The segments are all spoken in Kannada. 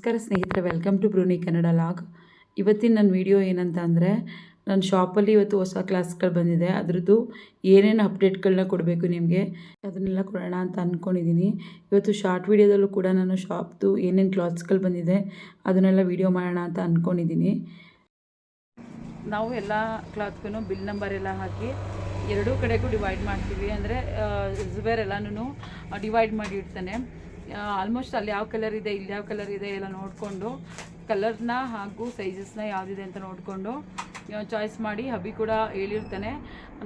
ನಮಸ್ಕಾರ ಸ್ನೇಹಿತರೆ, ವೆಲ್ಕಮ್ ಟು ಬ್ರೂನಿ ಕನ್ನಡ ಲಾಗ್. ಇವತ್ತಿನ ನನ್ನ ವಿಡಿಯೋ ಏನಂತ ಅಂದರೆ, ನನ್ನ ಶಾಪಲ್ಲಿ ಇವತ್ತು ಹೊಸ ಕ್ಲಾಸ್ಗಳು ಬಂದಿದೆ. ಅದರದ್ದು ಏನೇನು ಅಪ್ಡೇಟ್ಗಳನ್ನ ಕೊಡಬೇಕು ನಿಮಗೆ, ಅದನ್ನೆಲ್ಲ ಕೊಡೋಣ ಅಂತ ಅಂದ್ಕೊಂಡಿದ್ದೀನಿ. ಇವತ್ತು ಶಾರ್ಟ್ ವಿಡಿಯೋದಲ್ಲೂ ಕೂಡ ನಾನು ಶಾಪ್ದು ಏನೇನು ಕ್ಲಾತ್ಸ್ಗಳು ಬಂದಿದೆ ಅದನ್ನೆಲ್ಲ ವಿಡಿಯೋ ಮಾಡೋಣ ಅಂತ ಅಂದ್ಕೊಂಡಿದ್ದೀನಿ. ನಾವು ಎಲ್ಲ ಕ್ಲಾತ್ಗೂ ಬಿಲ್ ನಂಬರ್ ಎಲ್ಲ ಹಾಕಿ ಎರಡೂ ಕಡೆಗೂ ಡಿವೈಡ್ ಮಾಡ್ತೀವಿ. ಅಂದರೆ ಜುಬೇರ್ ಎಲ್ಲನೂ ಡಿವೈಡ್ ಮಾಡಿ ಇಡ್ತಾನೆ. ಆಲ್ಮೋಸ್ಟ್ ಅಲ್ಲಿ ಯಾವ ಕಲರ್ ಇದೆ, ಇಲ್ಲಿ ಯಾವ ಕಲರ್ ಇದೆ ಎಲ್ಲ ನೋಡಿಕೊಂಡು ಕಲರ್ನ ಹಾಗೂ ಸೈಜಸ್ನ ಯಾವುದಿದೆ ಅಂತ ನೋಡಿಕೊಂಡು ಚಾಯ್ಸ್ ಮಾಡಿ ಹಬ್ಬಿ ಕೂಡ ಹೇಳಿರ್ತಾನೆ.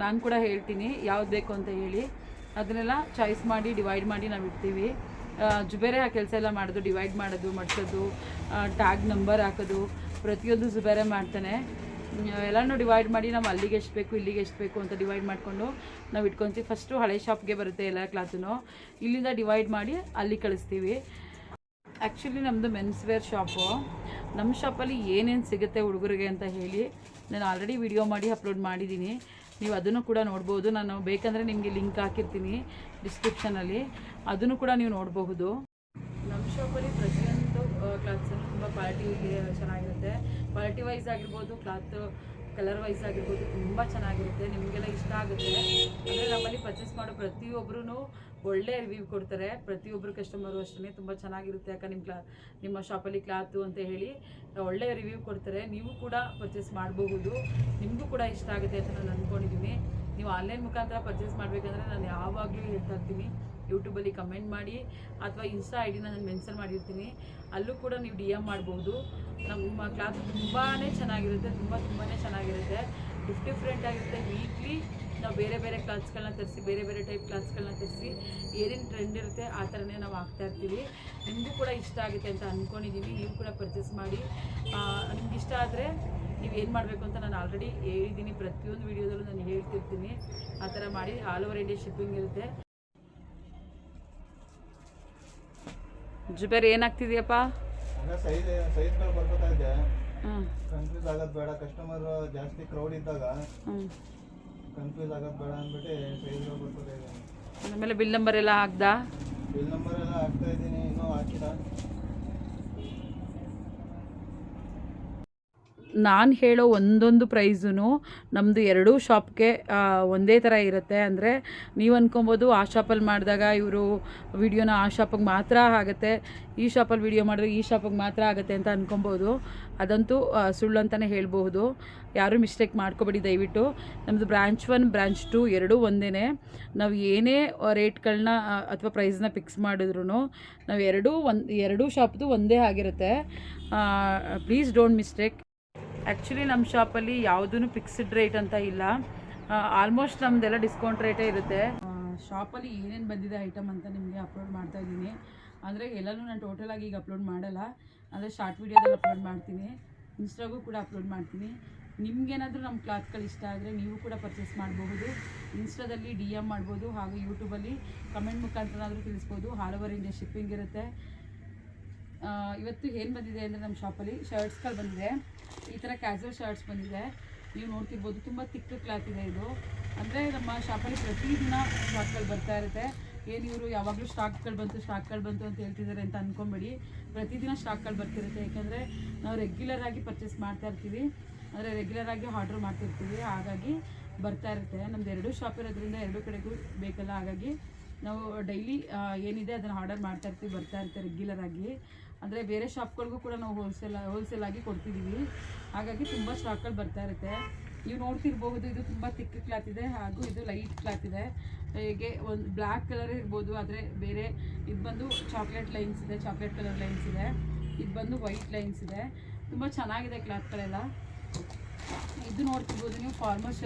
ನಾನು ಕೂಡ ಹೇಳ್ತೀನಿ ಯಾವ್ದು ಬೇಕು ಅಂತ ಹೇಳಿ. ಅದನ್ನೆಲ್ಲ ಚಾಯ್ಸ್ ಮಾಡಿ ಡಿವೈಡ್ ಮಾಡಿ ನಾವು ಇಡ್ತೀವಿ. ಜುಬೇರೆ ಆ ಕೆಲಸ ಎಲ್ಲ ಮಾಡೋದು, ಡಿವೈಡ್ ಮಾಡೋದು, ಮಡ್ಸೋದು, ಟ್ಯಾಗ್ ನಂಬರ್ ಹಾಕೋದು ಪ್ರತಿಯೊಂದು ಜುಬೇರೆ ಮಾಡ್ತಾನೆ. ಎಲ್ಲನೂ ಡಿವೈಡ್ ಮಾಡಿ ನಾವು ಅಲ್ಲಿಗೆ ಎಷ್ಟು ಬೇಕು ಇಲ್ಲಿಗೆ ಎಷ್ಟು ಬೇಕು ಅಂತ ಡಿವೈಡ್ ಮಾಡಿಕೊಂಡು ನಾವು ಇಟ್ಕೊತೀವಿ. ಫಸ್ಟು ಹಳೆ ಶಾಪ್ಗೆ ಬರುತ್ತೆ ಎಲ್ಲ ಕ್ಲಾತೂ, ಇಲ್ಲಿಂದ ಡಿವೈಡ್ ಮಾಡಿ ಅಲ್ಲಿ ಕಳಿಸ್ತೀವಿ. ಆ್ಯಕ್ಚುಲಿ ನಮ್ಮದು ಮೆನ್ಸ್ ವೇರ್ ಶಾಪು. ನಮ್ಮ ಶಾಪಲ್ಲಿ ಏನೇನು ಸಿಗುತ್ತೆ ಹುಡುಗರಿಗೆ ಅಂತ ಹೇಳಿ ನಾನು ಆಲ್ರೆಡಿ ವಿಡಿಯೋ ಮಾಡಿ ಅಪ್ಲೋಡ್ ಮಾಡಿದ್ದೀನಿ. ನೀವು ಅದನ್ನು ಕೂಡ ನೋಡ್ಬೋದು. ನಾನು ಬೇಕಂದರೆ ನಿಮಗೆ ಲಿಂಕ್ ಹಾಕಿರ್ತೀನಿ ಡಿಸ್ಕ್ರಿಪ್ಷನಲ್ಲಿ, ಅದನ್ನು ಕೂಡ ನೀವು ನೋಡಬಹುದು. ನಮ್ಮ ಶಾಪಲ್ಲಿ ಪ್ರತಿಯೊಂದು ಕ್ಲಾತ್ಸು ತುಂಬ ಕ್ವಾಲಿಟಿ ಚೆನ್ನಾಗಿರುತ್ತೆ. ಕ್ವಾಲಿಟಿ ವೈಸ್ ಆಗಿರ್ಬೋದು, ಕ್ಲಾತ್ ಕಲರ್ ವೈಸ್ ಆಗಿರ್ಬೋದು, ತುಂಬ ಚೆನ್ನಾಗಿರುತ್ತೆ. ನಿಮಗೆಲ್ಲ ಇಷ್ಟ ಆಗುತ್ತೆ. ಅಂದರೆ ನಮ್ಮಲ್ಲಿ ಪರ್ಚೇಸ್ ಮಾಡೋ ಪ್ರತಿಯೊಬ್ಬರೂ ಒಳ್ಳೆ ರಿವ್ಯೂ ಕೊಡ್ತಾರೆ. ಪ್ರತಿಯೊಬ್ಬರು ಕಸ್ಟಮರು ಅಷ್ಟೇ ತುಂಬ ಚೆನ್ನಾಗಿರುತ್ತೆ ಅಕ್ಕ ನಿಮ್ಮ ಶಾಪಲ್ಲಿ ಕ್ಲಾತು ಅಂತ ಹೇಳಿ ಒಳ್ಳೆ ರಿವ್ಯೂ ಕೊಡ್ತಾರೆ. ನೀವು ಕೂಡ ಪರ್ಚೇಸ್ ಮಾಡಬಹುದು, ನಿಮಗೂ ಕೂಡ ಇಷ್ಟ ಆಗುತ್ತೆ ಅಂತ ನಾನು ಅಂದ್ಕೊಂಡಿದ್ದೀನಿ. ನೀವು ಆನ್ಲೈನ್ ಮುಖಾಂತರ ಪರ್ಚೇಸ್ ಮಾಡಬೇಕಂದ್ರೆ ನಾನು ಯಾವಾಗಲೂ ಹೇಳ್ತಾ ಇರ್ತೀನಿ, ಯೂಟ್ಯೂಬಲ್ಲಿ ಕಮೆಂಟ್ ಮಾಡಿ ಅಥವಾ ಇನ್ಸ್ಟಾ ಐ ಡಿನ ನಾನು ಮೆನ್ಷನ್ ಮಾಡಿರ್ತೀನಿ, ಅಲ್ಲೂ ಕೂಡ ನೀವು DM ಮಾಡ್ಬೋದು. ನಮ್ಮ ಕ್ಲಾತ್ ತುಂಬಾ ಚೆನ್ನಾಗಿರುತ್ತೆ, ತುಂಬಾ ಚೆನ್ನಾಗಿರುತ್ತೆ. ಡಿಫ್ರೆಂಟ್ ಆಗಿರುತ್ತೆ. ವೀಕ್ಲಿ ನಾವು ಬೇರೆ ಬೇರೆ ಕ್ಲಾತ್ಸ್ಗಳನ್ನ ತರಿಸಿ, ಬೇರೆ ಬೇರೆ ಟೈಪ್ ಕ್ಲಾತ್ಸ್ಗಳನ್ನ ತರಿಸಿ ಏನೇನು ಟ್ರೆಂಡ್ ಇರುತ್ತೆ ಆ ಥರನೇ ನಾವು ಹಾಕ್ತಾ ಇರ್ತೀವಿ. ನಿಮಗೂ ಕೂಡ ಇಷ್ಟ ಆಗುತ್ತೆ ಅಂತ ಅಂದ್ಕೊಂಡಿದ್ದೀವಿ. ನೀವು ಕೂಡ ಪರ್ಚೇಸ್ ಮಾಡಿ. ನಿಮ್ಗೆ ಇಷ್ಟ ಆದರೆ ನೀವು ಏನು ಮಾಡಬೇಕು ಅಂತ ನಾನು ಆಲ್ರೆಡಿ ಹೇಳಿದ್ದೀನಿ. ಪ್ರತಿಯೊಂದು ವೀಡಿಯೋದಲ್ಲೂ ನಾನು ಹೇಳ್ತಿರ್ತೀನಿ. ಆ ಥರ ಮಾಡಿ ಆಲ್ ಓವರ್ ಇಂಡಿಯಾ ಶಿಪ್ಪಿಂಗ್ ಇರುತ್ತೆ. ಜುಬೇರ್ ಏನಾಗ್ತಿದೆಯಪ್ಪ? ಸೈಜ್ಗಳು ಬರ್ಕೋತಾ ಇದೆ. ಕನ್ಫ್ಯೂಸ್ ಆಗೋದು ಬೇಡ, ಕಸ್ಟಮರ್ ಜಾಸ್ತಿ ಕ್ರೌಡ್ ಇದ್ದಾಗ ಕನ್ಫ್ಯೂಸ್ ಆಗೋದು ಬೇಡ ಅಂದ್ಬಿಟ್ಟು ಸೈಜ್ಗಳು ಬರ್ಕೋತಾ ಇದೆ. ಆಮೇಲೆ ಬಿಲ್ ನಂಬರ್ ಎಲ್ಲ ಹಾಕ್ದಾ? ಬಿಲ್ ನಂಬರ್ ಎಲ್ಲ ಹಾಕ್ತಾ ಇದ್ದೀನಿ, ಇನ್ನೂ ಹಾಕಿಲ್ಲ. ನಾನು ಹೇಳೋ ಒಂದೊಂದು ಪ್ರೈಸೂ ನಮ್ಮದು ಎರಡೂ ಶಾಪ್ಗೆ ಒಂದೇ ಥರ ಇರುತ್ತೆ. ಅಂದರೆ ನೀವು ಅಂದ್ಕೊಬೋದು ಆ ಶಾಪಲ್ಲಿ ಮಾಡಿದಾಗ ಇವರು ವಿಡಿಯೋನ ಆ ಶಾಪಿಗೆ ಮಾತ್ರ ಆಗುತ್ತೆ, ಈ ಶಾಪಲ್ಲಿ ವಿಡಿಯೋ ಮಾಡಿದ್ರೆ ಈ ಶಾಪಿಗೆ ಮಾತ್ರ ಆಗುತ್ತೆ ಅಂತ ಅಂದ್ಕೊಬೋದು. ಅದಂತೂ ಸುಳ್ಳು ಅಂತಲೇ ಹೇಳ್ಬೋದು. ಯಾರೂ ಮಿಸ್ಟೇಕ್ ಮಾಡ್ಕೊಬೇಡಿ ದಯವಿಟ್ಟು. ನಮ್ಮದು ಬ್ರಾಂಚ್ 1 ಬ್ರಾಂಚ್ 2 ಎರಡೂ ಒಂದೇ. ನಾವು ಏನೇ ರೇಟ್ಗಳನ್ನ ಅಥವಾ ಪ್ರೈಸ್ನ ಫಿಕ್ಸ್ ಮಾಡಿದ್ರು ನಾವು ಎರಡೂ ಶಾಪ್ದು ಒಂದೇ ಆಗಿರುತ್ತೆ. Please don't mistake. ಆ್ಯಕ್ಚುಲಿ ನಮ್ಮ ಶಾಪಲ್ಲಿ ಯಾವುದೂ ಫಿಕ್ಸ್ಡ್ ರೇಟ್ ಅಂತ ಇಲ್ಲ. ಆಲ್ಮೋಸ್ಟ್ ನಮ್ಮದೆಲ್ಲ ಡಿಸ್ಕೌಂಟ್ ರೇಟೇ ಇರುತ್ತೆ. ಶಾಪಲ್ಲಿ ಏನೇನು ಬಂದಿದೆ ಐಟಮ್ ಅಂತ ನಿಮಗೆ ಅಪ್ಲೋಡ್ ಮಾಡ್ತಾಯಿದ್ದೀನಿ. ಅಂದರೆ ಎಲ್ಲನೂ ನಾನು ಟೋಟಲಾಗಿ ಈಗ ಅಪ್ಲೋಡ್ ಮಾಡಲ್ಲ. ಅಂದರೆ ಶಾರ್ಟ್ ವೀಡಿಯೋದಲ್ಲಿ ಅಪ್ಲೋಡ್ ಮಾಡ್ತೀನಿ, ಇನ್ಸ್ಟಾಗೂ ಕೂಡ ಅಪ್ಲೋಡ್ ಮಾಡ್ತೀನಿ. ನಿಮಗೇನಾದರೂ ನಮ್ಮ ಕ್ಲಾತ್ಗಳು ಇಷ್ಟ ಆದರೆ ನೀವು ಕೂಡ ಪರ್ಚೇಸ್ ಮಾಡಬಹುದು. ಇನ್ಸ್ಟಾದಲ್ಲಿ DM ಮಾಡ್ಬೋದು, ಹಾಗೂ ಯೂಟ್ಯೂಬಲ್ಲಿ ಕಮೆಂಟ್ ಮುಖಾಂತರನಾದರೂ ತಿಳಿಸ್ಬೋದು. ಆಲ್ ಓವರ್ ಇಂಡಿಯಾ ಶಿಪ್ಪಿಂಗ್ ಇರುತ್ತೆ. ಇವತ್ತು ಏನು ಬಂದಿದೆ ಅಂದರೆ ನಮ್ಮ ಶಾಪಲ್ಲಿ ಶರ್ಟ್ಸ್ಗಳು ಬಂದಿದೆ. ಈ ಥರ ಕ್ಯಾಸುವಲ್ ಶರ್ಟ್ಸ್ ಬಂದಿದೆ, ನೀವು ನೋಡ್ತಿರ್ಬೋದು. ತುಂಬ ತಿಕ್ಕ ಕ್ಲಾತ್ ಇದೆ ಇದು. ಅಂದರೆ ನಮ್ಮ ಶಾಪಲ್ಲಿ ಪ್ರತಿದಿನ ಸ್ಟಾಕ್ಗಳು ಬರ್ತಾ ಇರುತ್ತೆ. ಏನು ಇವರು ಯಾವಾಗಲೂ ಸ್ಟಾಕ್ಗಳು ಬಂತು ಅಂತ ಹೇಳ್ತಿದ್ದಾರೆ ಅಂತ ಅಂದ್ಕೊಂಬೇಡಿ. ಪ್ರತಿದಿನ ಸ್ಟಾಕ್ಗಳು ಬರ್ತಿರುತ್ತೆ. ಯಾಕೆಂದರೆ ನಾವು ರೆಗ್ಯುಲರಾಗಿ ಪರ್ಚೇಸ್ ಮಾಡ್ತಾ ಇರ್ತೀವಿ, ಅಂದರೆ ರೆಗ್ಯುಲರಾಗಿ ಆರ್ಡ್ರ್ ಮಾಡ್ತಿರ್ತೀವಿ. ಹಾಗಾಗಿ ಬರ್ತಾ ಇರುತ್ತೆ. ನಮ್ಮದು ಎರಡೂ ಶಾಪ್ ಇರೋದ್ರಿಂದ ಎರಡೂ ಕಡೆಗೂ ಬೇಕಲ್ಲ, ಹಾಗಾಗಿ ನಾವು ಡೈಲಿ ಏನಿದೆ ಅದನ್ನು ಆರ್ಡರ್ ಮಾಡ್ತಾ ಇರ್ತೀವಿ, ಬರ್ತಾ ಇರುತ್ತೆ ರೆಗ್ಯುಲರಾಗಿ. ಅಂದರೆ ಬೇರೆ ಶಾಪ್ಗಳಿಗೂ ಕೂಡ ನಾವು ಹೋಲ್ಸೇಲ್ ಆಗಿ ಕೊಡ್ತಿದ್ದೀವಿ. ಹಾಗಾಗಿ ತುಂಬ ಸ್ಟಾಕ್ಗಳು ಬರ್ತಾ ಇರುತ್ತೆ. ನೀವು ನೋಡ್ತಿರ್ಬೋದು, ಇದು ತುಂಬ ತಿಕ್ಕ ಕ್ಲಾತ್ ಇದೆ, ಹಾಗೂ ಇದು ಲೈಟ್ ಕ್ಲಾತ್ ಇದೆ. ಹೇಗೆ ಒಂದು ಬ್ಲ್ಯಾಕ್ ಕಲರ್ ಇರ್ಬೋದು, ಆದರೆ ಬೇರೆ ಇದು ಬಂದು ಚಾಕ್ಲೇಟ್ ಲೈನ್ಸ್ ಇದೆ, ಚಾಕ್ಲೇಟ್ ಕಲರ್ ಲೈನ್ಸ್ ಇದೆ. ಇದು ಬಂದು ವೈಟ್ ಲೈನ್ಸ್ ಇದೆ. ತುಂಬ ಚೆನ್ನಾಗಿದೆ ಕ್ಲಾತ್ಗಳೆಲ್ಲ. ಇದು ನೋಡ್ತಿರ್ಬೋದು ನೀವು ಫಾರ್ಮಲ್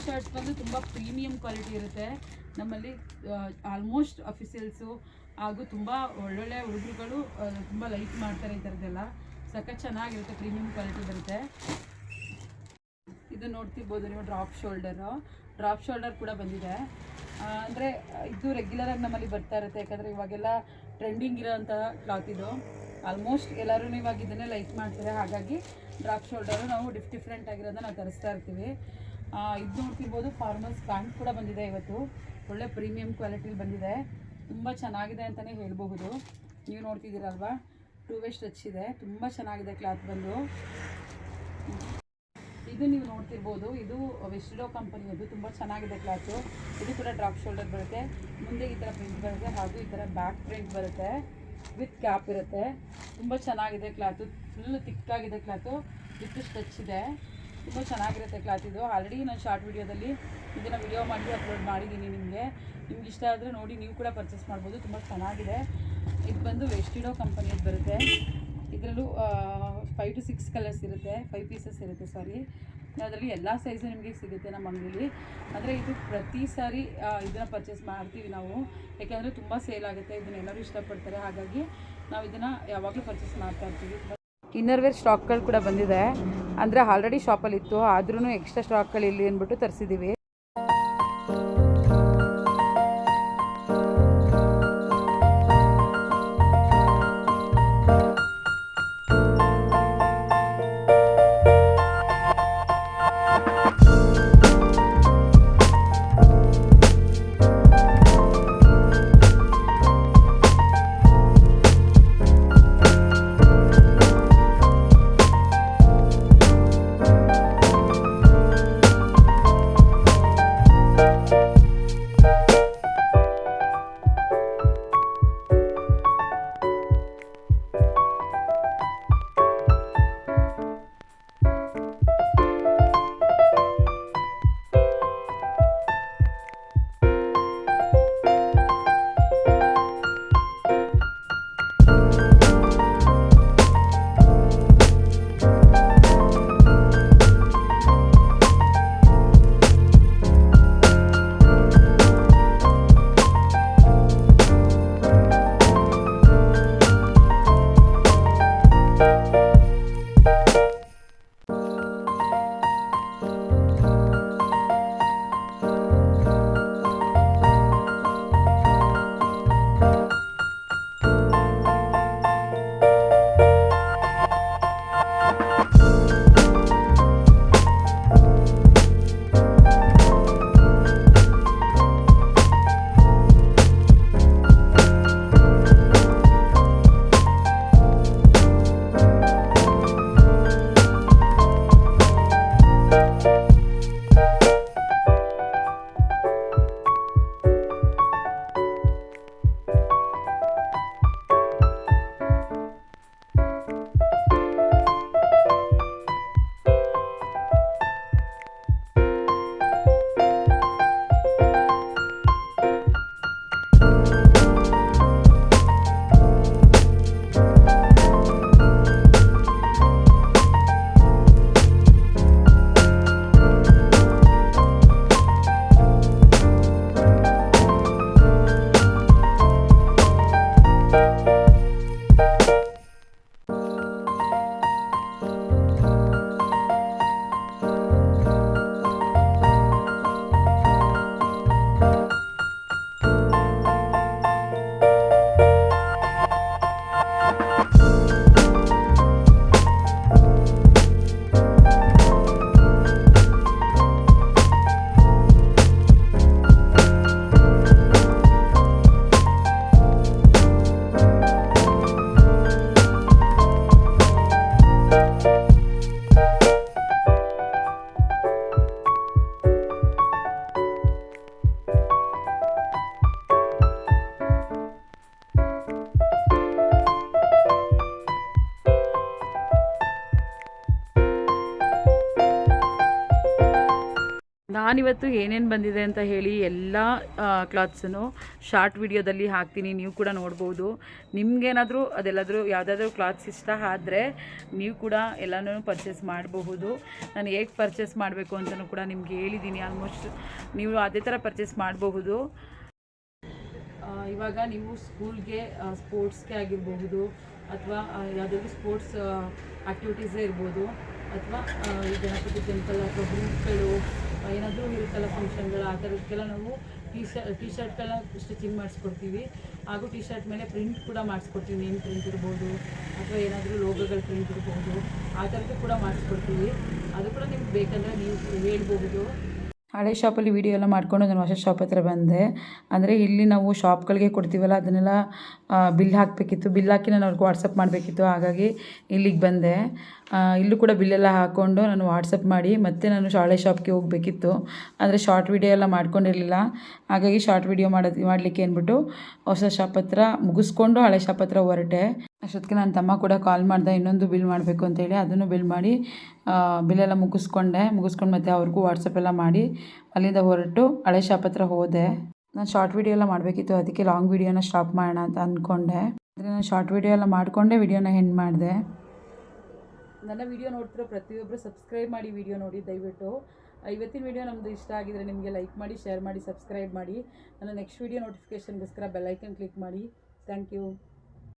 ಶರ್ಟ್ಸ್ ಬಂದು ತುಂಬ ಪ್ರೀಮಿಯಂ ಕ್ವಾಲಿಟಿ ಇರುತ್ತೆ. ನಮ್ಮಲ್ಲಿ ಆಲ್ಮೋಸ್ಟ್ ಅಫಿಷಿಯಲ್ಸು ಹಾಗೂ ತುಂಬ ಒಳ್ಳೊಳ್ಳೆ ಹುಡುಗರುಗಳು ತುಂಬ ಲೈಕ್ ಮಾಡ್ತಾರೆ. ಈ ಥರದ್ದೆಲ್ಲ ಸಖತ್ ಚೆನ್ನಾಗಿರುತ್ತೆ, ಪ್ರೀಮಿಯಂ ಕ್ವಾಲಿಟಿ ಬರುತ್ತೆ. ಇದು ನೋಡ್ತಿರ್ಬೋದು ನೀವು ಡ್ರಾಪ್ ಶೋಲ್ಡರ್ ಕೂಡ ಬಂದಿದೆ. ಅಂದರೆ ಇದು ರೆಗ್ಯುಲರಾಗಿ ನಮ್ಮಲ್ಲಿ ಬರ್ತಾ ಇರುತ್ತೆ. ಯಾಕಂದರೆ ಇವಾಗೆಲ್ಲ ಟ್ರೆಂಡಿಂಗ್ ಇರೋಂಥ ಕ್ಲಾತ್ ಇದು. ಆಲ್ಮೋಸ್ಟ್ ಎಲ್ಲರೂ ಇವಾಗ ಇದನ್ನೇ ಲೈಕ್ ಮಾಡ್ತಾರೆ. ಹಾಗಾಗಿ ಡ್ರಾಪ್ ಶೋಲ್ಡರು ನಾವು ಡಿಫ್ರೆಂಟ್ ಆಗಿರೋದನ್ನ ನಾವು ತರಿಸ್ತಾ ಇರ್ತೀವಿ. ಇದು ನೋಡ್ತಿರ್ಬೋದು ಫಾರ್ಮಲ್ಸ್ ಪ್ಯಾಂಟ್ ಕೂಡ ಬಂದಿದೆ. ಇವತ್ತು ಒಳ್ಳೆ ಪ್ರೀಮಿಯಂ ಕ್ವಾಲಿಟಿಲಿ ಬಂದಿದೆ, ತುಂಬ ಚೆನ್ನಾಗಿದೆ ಅಂತಲೇ ಹೇಳಬಹುದು. ನೀವು ನೋಡ್ತಿದ್ದೀರಲ್ವಾ, 2 ವೇ ಸ್ಟಿಚ್ ಇದೆ, ತುಂಬ ಚೆನ್ನಾಗಿದೆ ಕ್ಲಾತ್ ಬಂದು. ಇದು ನೀವು ನೋಡ್ತಿರ್ಬೋದು, ಇದು ವೆಸ್ಟಿಡೋ ಕಂಪನಿಯದು, ತುಂಬ ಚೆನ್ನಾಗಿದೆ ಕ್ಲಾತು. ಇದು ಕೂಡ ಡ್ರಾಪ್ ಶೋಲ್ಡರ್ ಬರುತ್ತೆ, ಮುಂದೆ ಈ ಥರ ಪ್ರಿಂಟ್ ಬರುತ್ತೆ ಹಾಗೂ ಈ ಥರ ಬ್ಯಾಕ್ ಪ್ರಿಂಟ್ ಬರುತ್ತೆ, ವಿತ್ ಕ್ಯಾಪ್ ಇರುತ್ತೆ. ತುಂಬ ಚೆನ್ನಾಗಿದೆ ಕ್ಲಾತು, ಫುಲ್ಲು ತಿಕ್ಕಾಗಿದೆ ಕ್ಲಾತು, ವಿತ್ ಸ್ಟಿಚ್ ಇದೆ. ತುಂಬ ಚೆನ್ನಾಗಿರುತ್ತೆ ಕ್ಲಾತ್ ಇದು. ಆಲ್ರೆಡಿ ನಾನು ಶಾರ್ಟ್ ವೀಡಿಯೋದಲ್ಲಿ ಇದನ್ನು ವಿಡಿಯೋ ಮಾಡಿ ಅಪ್ಲೋಡ್ ಮಾಡಿದ್ದೀನಿ. ನಿಮಗೆ ಇಷ್ಟ ಆದರೆ ನೋಡಿ, ನೀವು ಕೂಡ ಪರ್ಚೇಸ್ ಮಾಡ್ಬೋದು. ತುಂಬ ಚೆನ್ನಾಗಿದೆ. ಇದು ಬಂದು ವೆಸ್ಟಿಡೋ ಕಂಪನಿಯದ್ದು ಬರುತ್ತೆ. ಇದರಲ್ಲೂ 5 to 6 ಕಲರ್ಸ್ ಇರುತ್ತೆ, 5 ಪೀಸಸ್ ಇರುತ್ತೆ ಸಾರಿ. ಅದರಲ್ಲಿ ಎಲ್ಲ ಸೈಜು ನಿಮಗೆ ಸಿಗುತ್ತೆ ನಮ್ಮ ಅಂಗಡಿಯಲ್ಲಿ. ಅಂದರೆ ಇದು ಪ್ರತಿ ಸಾರಿ ಇದನ್ನು ಪರ್ಚೇಸ್ ಮಾಡ್ತೀವಿ ನಾವು, ಯಾಕೆಂದರೆ ತುಂಬ ಸೇಲ್ ಆಗುತ್ತೆ, ಇದನ್ನೆಲ್ಲರೂ ಇಷ್ಟಪಡ್ತಾರೆ. ಹಾಗಾಗಿ ನಾವು ಇದನ್ನು ಯಾವಾಗಲೂ ಪರ್ಚೇಸ್ ಮಾಡ್ತಾ ಇರ್ತೀವಿ. ಇನ್ನರ್ ವೇರ್ ಸ್ಟಾಕ್ಗಳು ಕೂಡ ಬಂದಿದೆ, ಅಂದರೆ ಆಲ್ರೆಡಿ ಶಾಪಲ್ಲಿ ಇತ್ತು, ಆದ್ರೂ ಎಕ್ಸ್ಟ್ರಾ ಸ್ಟಾಕ್ಗಳು ಇಲ್ಲಿ ಅಂದ್ಬಿಟ್ಟು ತರಿಸಿದ್ದೀವಿ. ನಾನಿವತ್ತು ಏನೇನು ಬಂದಿದೆ ಅಂತ ಹೇಳಿ ಎಲ್ಲ ಕ್ಲಾತ್ಸನ್ನು ಶಾರ್ಟ್ ವಿಡಿಯೋದಲ್ಲಿ ಹಾಕ್ತೀನಿ, ನೀವು ಕೂಡ ನೋಡ್ಬೋದು. ನಿಮಗೇನಾದರೂ ಅದೆಲ್ಲಾದರೂ ಯಾವುದಾದ್ರೂ ಕ್ಲಾತ್ಸ್ ಇಷ್ಟ ಆದರೆ ನೀವು ಕೂಡ ಎಲ್ಲನೂ ಪರ್ಚೇಸ್ ಮಾಡಬಹುದು. ನಾನು ಹೇಗೆ ಪರ್ಚೇಸ್ ಮಾಡಬೇಕು ಅಂತಲೂ ಕೂಡ ನಿಮ್ಗೆ ಹೇಳಿದ್ದೀನಿ. ಆಲ್ಮೋಸ್ಟ್ ನೀವು ಅದೇ ಥರ ಪರ್ಚೇಸ್ ಮಾಡಬಹುದು. ಇವಾಗ ನೀವು ಸ್ಕೂಲ್ಗೆ ಸ್ಪೋರ್ಟ್ಸ್ಗೆ ಆಗಿರಬಹುದು, ಅಥವಾ ಯಾವುದಾದ್ರೂ ಸ್ಪೋರ್ಟ್ಸ್ ಆ್ಯಕ್ಟಿವಿಟೀಸೇ ಇರ್ಬೋದು, ಅಥವಾ ಈ ಗಣಪತಿ ಟೆಂಪಲ್ ಅಥವಾ ಗ್ರೂಪ್ಗಳು ಏನಾದರೂ ಇರುತ್ತಲ್ಲ ಫಂಕ್ಷನ್ಗಳು, ಆ ಥರಕ್ಕೆಲ್ಲ ನಾವು ಟಿ ಶರ್ಟ್ಗಳನ್ನ ಸ್ಟಿಚಿಂಗ್ ಮಾಡಿಸ್ಕೊಡ್ತೀವಿ. ಹಾಗೂ ಟಿ ಶರ್ಟ್ ಮೇಲೆ ಪ್ರಿಂಟ್ ಕೂಡ ಮಾಡಿಸ್ಕೊಡ್ತೀವಿ. ನೇಮ್ ಪ್ರಿಂಟ್ ಇರ್ಬೋದು, ಅಥವಾ ಏನಾದರೂ ಲೋಗೋಗಳ ಪ್ರಿಂಟ್ ಇರ್ಬೋದು, ಆ ಥರದ್ದು ಕೂಡ ಮಾಡಿಸ್ಕೊಡ್ತೀವಿ. ಅದು ಕೂಡ ನಿಮ್ಗೆ ಬೇಕಂದರೆ ನೀವು ಹೇಳ್ಬೋದು. ಹಳೆ ಶಾಪಲ್ಲಿ ವೀಡಿಯೋ ಎಲ್ಲ ಮಾಡಿಕೊಂಡು ನಾನು ಹೊಸ ಶಾಪ್ ಹತ್ರ ಬಂದೆ. ಅಂದರೆ ಇಲ್ಲಿ ನಾವು ಶಾಪ್ಗಳಿಗೆ ಕೊಡ್ತೀವಲ್ಲ ಅದನ್ನೆಲ್ಲ ಬಿಲ್ ಹಾಕಬೇಕಿತ್ತು. ಬಿಲ್ ಹಾಕಿ ನಾನು ಅವ್ರಿಗೆ ವಾಟ್ಸಪ್ ಮಾಡಬೇಕಿತ್ತು. ಹಾಗಾಗಿ ಇಲ್ಲಿಗೆ ಬಂದೆ. ಇಲ್ಲೂ ಕೂಡ ಬಿಲ್ಲೆಲ್ಲ ಹಾಕ್ಕೊಂಡು ನಾನು ವಾಟ್ಸಪ್ ಮಾಡಿ ಮತ್ತೆ ನಾನು ಹಳೆ ಶಾಪ್ಗೆ ಹೋಗಬೇಕಿತ್ತು. ಅಂದರೆ ಶಾರ್ಟ್ ವೀಡಿಯೋ ಎಲ್ಲ ಮಾಡ್ಕೊಂಡಿರಲಿಲ್ಲ. ಹಾಗಾಗಿ ಶಾರ್ಟ್ ವೀಡಿಯೋ ಮಾಡಲಿಕ್ಕೆ ಅಂದ್ಬಿಟ್ಟು ಹೊಸ ಶಾಪ್ ಹತ್ರ ಮುಗಿಸ್ಕೊಂಡು ಹಳೆ ಶಾಪ್ ಹತ್ರ ಹೊರಟೆ. ಅಷ್ಟೊತ್ತಿಗೆ ನನ್ನ ತಮ್ಮ ಕೂಡ ಕಾಲ್ ಮಾಡ್ದೆ ಇನ್ನೊಂದು ಬಿಲ್ ಮಾಡಬೇಕು ಅಂತೇಳಿ. ಅದನ್ನು ಬಿಲ್ ಮಾಡಿ ಬಿಲ್ಲೆಲ್ಲ ಮುಗಿಸ್ಕೊಂಡು ಮತ್ತೆ ಅವ್ರಿಗೂ ವಾಟ್ಸಪ್ ಎಲ್ಲ ಮಾಡಿ ಅಲ್ಲಿಂದ ಹೊರಟು ಹಳೆ ಶಾಪ್ ಹತ್ರ ಹೋದೆ. ನಾನು ಶಾರ್ಟ್ ವೀಡಿಯೋ ಎಲ್ಲ ಮಾಡಬೇಕಿತ್ತು. ಅದಕ್ಕೆ ಲಾಂಗ್ ವೀಡಿಯೋನ ಸ್ಟಾಪ್ ಮಾಡೋಣ ಅಂತ ಅಂದ್ಕೊಂಡೆ. ಆದರೆ ನಾನು ಶಾರ್ಟ್ ವೀಡಿಯೋ ಎಲ್ಲ ಮಾಡಿಕೊಂಡೆ ವೀಡಿಯೋನ ಎಂಡ್ ಮಾಡಿದೆ. ನನ್ನ ವೀಡಿಯೋ ನೋಡ್ತಿರೋ ಪ್ರತಿಯೊಬ್ಬರು ಸಬ್ಸ್ಕ್ರೈಬ್ ಮಾಡಿ ವೀಡಿಯೋ ನೋಡಿ ದಯವಿಟ್ಟು. ಇವತ್ತಿನ ವೀಡಿಯೋ ನಮ್ಮದು ಇಷ್ಟ ಆಗಿದರೆ ನಿಮಗೆ ಲೈಕ್ ಮಾಡಿ, ಶೇರ್ ಮಾಡಿ, ಸಬ್ಸ್ಕ್ರೈಬ್ ಮಾಡಿ. ನನ್ನ ನೆಕ್ಸ್ಟ್ ವೀಡಿಯೋ ನೋಟಿಫಿಕೇಷನ್ಗೋಸ್ಕರ ಬೆಲ್ ಐಕನ್ ಕ್ಲಿಕ್ ಮಾಡಿ. Thank you.